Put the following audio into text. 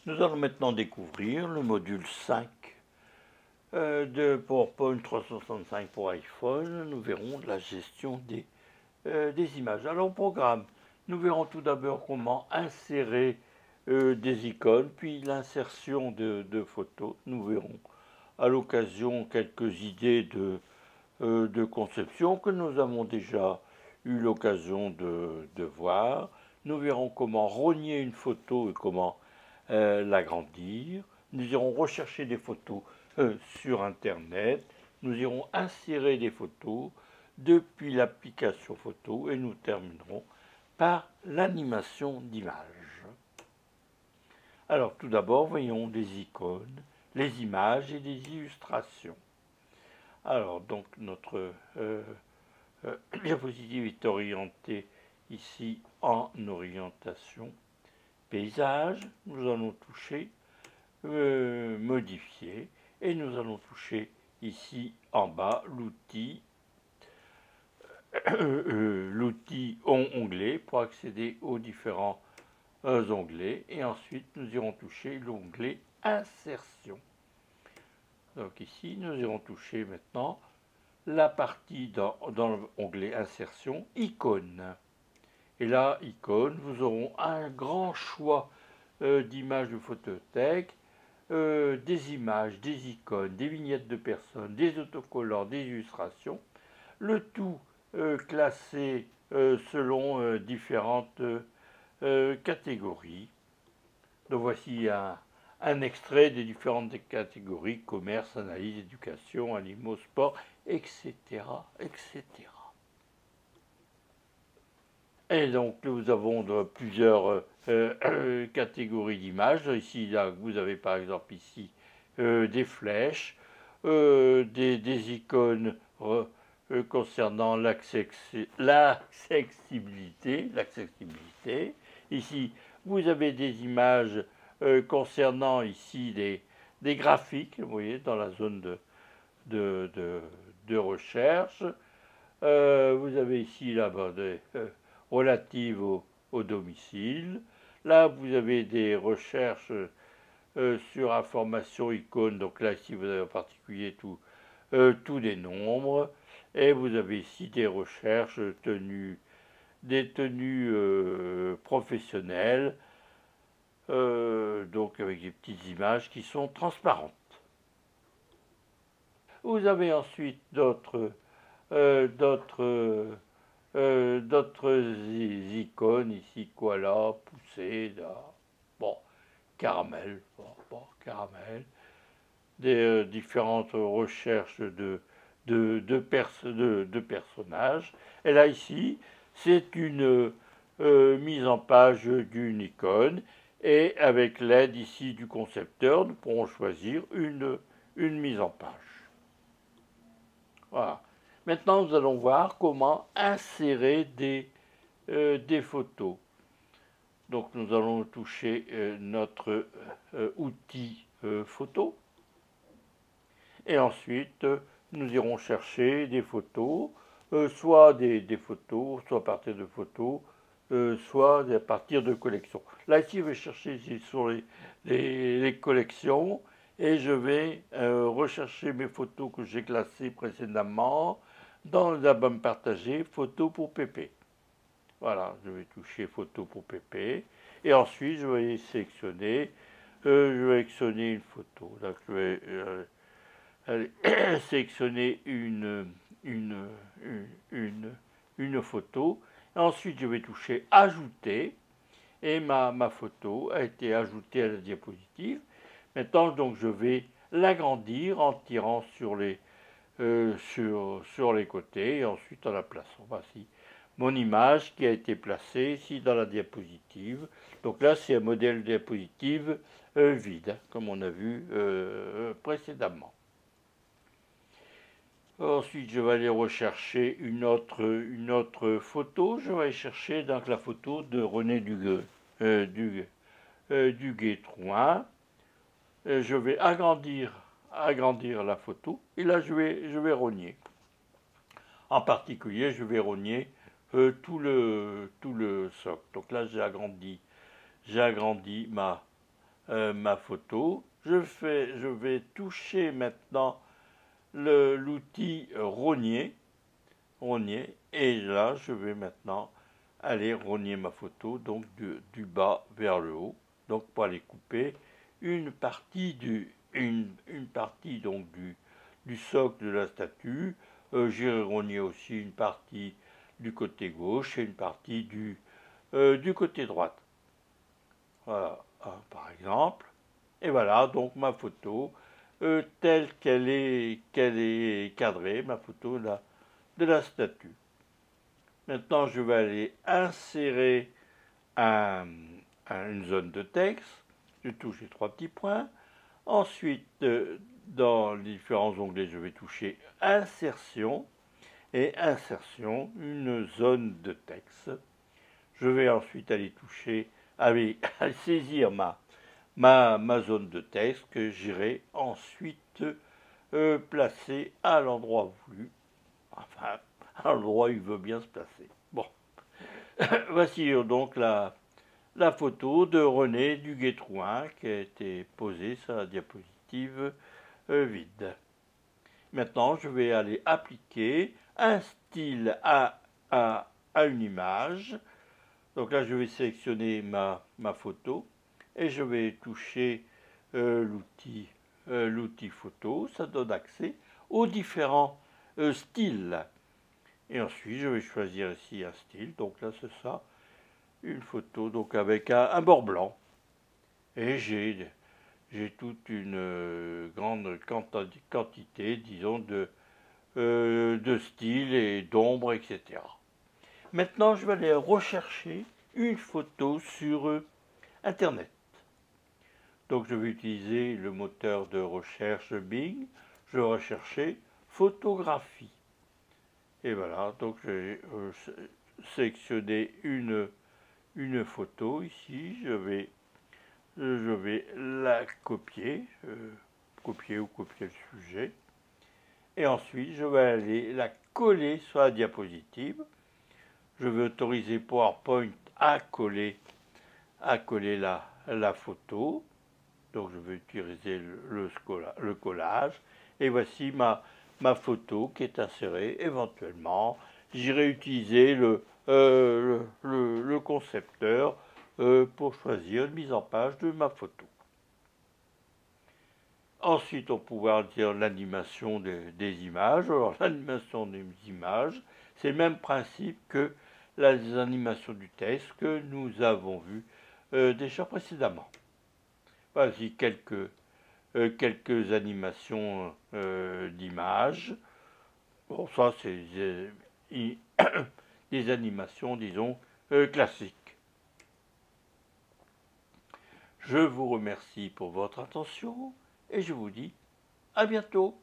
Nous allons maintenant découvrir le module 5 de PowerPoint 365 pour iPhone. Nous verrons la gestion des images. Alors au programme, nous verrons tout d'abord comment insérer des icônes, puis l'insertion de photos. Nous verrons à l'occasion quelques idées de conception que nous avons déjà eu l'occasion de voir. Nous verrons comment rogner une photo et comment l'agrandir. Nous irons rechercher des photos sur Internet. Nous irons insérer des photos depuis l'application photo et nous terminerons par l'animation d'images. Alors tout d'abord, voyons des icônes, les images et des illustrations. Alors donc notre diapositive est orientée ici en orientation paysage. Nous allons toucher modifier et nous allons toucher ici en bas l'outil onglet pour accéder aux différents onglets, et ensuite nous irons toucher l'onglet insertion. Donc ici nous irons toucher maintenant la partie dans l'onglet insertion icône, et là icône, vous aurons un grand choix d'images de photothèque, des images, des icônes, des vignettes de personnes, des autocollants, des illustrations, le tout classé selon différentes catégories. Donc voici un extrait des différentes catégories: commerce, analyse, éducation, animaux, sport, etc., etc. Et donc nous avons plusieurs catégories d'images. Ici, là, vous avez par exemple ici des flèches, des icônes concernant l'accessibilité. Ici, vous avez des images concernant ici des graphiques, vous voyez, dans la zone de recherche. Vous avez ici là-bas des relatives au domicile. Là, vous avez des recherches sur information icône. Donc là, ici, vous avez en particulier tous les nombres. Et vous avez ici des recherches des tenues professionnelles, donc avec des petites images qui sont transparentes. Vous avez ensuite d'autres icônes ici, koala, poussée, bon, caramel, caramel, des différentes recherches de personnages. Et là ici, c'est une mise en page d'une icône, et avec l'aide ici du concepteur, nous pourrons choisir une mise en page. Voilà. Maintenant, nous allons voir comment insérer des photos. Donc, nous allons toucher notre outil photo. Et ensuite, nous irons chercher des photos, soit des photos, soit à partir de photos, soit à partir de collections. Là, ici, je vais chercher ici sur les collections, et je vais rechercher mes photos que j'ai classées précédemment dans l'album partagé, photos pour Pépé. Voilà, je vais toucher photos pour Pépé, et ensuite je vais sélectionner, une photo. Donc je vais sélectionner une photo. Ensuite, je vais toucher ajouter, et ma photo a été ajoutée à la diapositive. Maintenant, donc, je vais l'agrandir en tirant sur les côtés, et ensuite en la plaçant. Voici mon image qui a été placée ici dans la diapositive. Donc là, c'est un modèle diapositive vide, comme on a vu précédemment. Ensuite, je vais aller rechercher une autre photo. Je vais aller chercher donc la photo de René Duguay-Trouin. Je vais agrandir la photo, et là je vais rogner. En particulier, je vais rogner tout le socle. Donc là, j'ai agrandi ma photo. Je vais toucher maintenant l'outil rogner, et là je vais maintenant aller rogner ma photo, donc du bas vers le haut, donc pour aller couper une partie donc du socle de la statue. J'irai rogner aussi une partie du côté gauche et une partie du côté droite. Voilà, par exemple. Et voilà donc ma photo telle qu'elle est cadrée, ma photo de la statue. Maintenant, je vais aller insérer une zone de texte. Je touche les trois petits points. Ensuite, dans les différents onglets, je vais toucher Insertion. Et Insertion, une zone de texte. Je vais ensuite aller toucher, aller saisir ma zone de texte que j'irai ensuite placer à l'endroit voulu. Enfin, à l'endroit où il veut bien se placer. Bon, voici donc la photo de René Duguay-Trouin qui a été posée sur la diapositive vide. Maintenant, je vais aller appliquer un style à une image. Donc là, je vais sélectionner ma photo et je vais toucher l'outil photo. Ça donne accès aux différents styles. Et ensuite, je vais choisir ici un style. Donc là, c'est ça, une photo donc avec un bord blanc. Et j'ai toute une grande quantité, disons, de styles et d'ombres, etc. Maintenant, je vais aller rechercher une photo sur Internet. Donc, je vais utiliser le moteur de recherche Bing. Je vais rechercher photographie. Et voilà, donc j'ai sélectionné une photo ici. Je vais la copier, copier le sujet. Et ensuite, je vais aller la coller sur la diapositive. Je vais autoriser PowerPoint à coller la photo. Donc, je vais utiliser le collage. Et voici ma photo qui est insérée. Éventuellement, j'irai utiliser le concepteur pour choisir une mise en page de ma photo. Ensuite, on pourra dire l'animation des images. Alors, l'animation des images, c'est le même principe que les animations du texte que nous avons vu déjà précédemment. Voici quelques animations d'images. Bon, ça, c'est des animations, disons, classiques. Je vous remercie pour votre attention et je vous dis à bientôt.